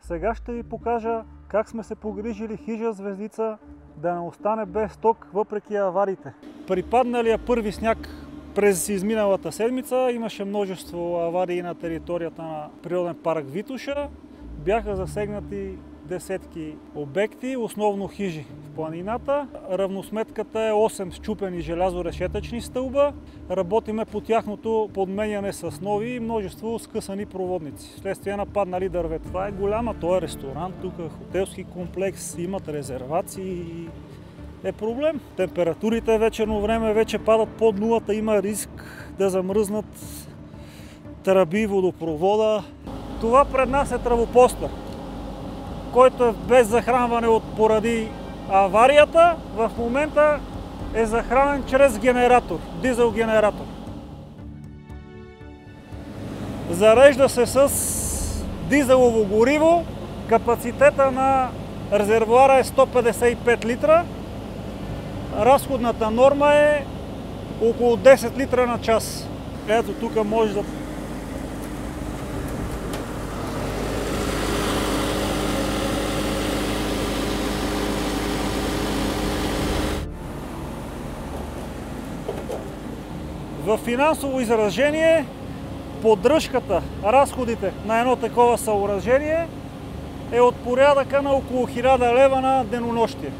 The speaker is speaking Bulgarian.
Сега ще ви покажа как сме се погрижили хижа Звездица да не остане без ток въпреки авариите. При падналия първи сняг през изминалата седмица имаше множество аварии на територията на природен парк Витоша. Бяха засегнати десетки обекти, основно хижи в планината. Равносметката е 8 счупени желязорешетъчни стълба. Работиме по тяхното подменяне с нови и множество скъсани проводници, вследствие на паднали дървета. Това е голяма, то е ресторант тук, хотелски комплекс, имат резервации. Е проблем. Температурите вечерно време вече падат под нулата, има риск да замръзнат тръби, водопровода. Това пред нас е травопоста, който е без захранване поради аварията. В момента е захранен чрез генератор, дизел генератор. Зарежда се с дизелово гориво. Капацитета на резервоара е 155 литра. Разходната норма е около 10 литра на час. Ето тук може да... В финансово изражение поддръжката, разходите на едно такова съоръжение е от порядъка на около 1000 лева на денонощие.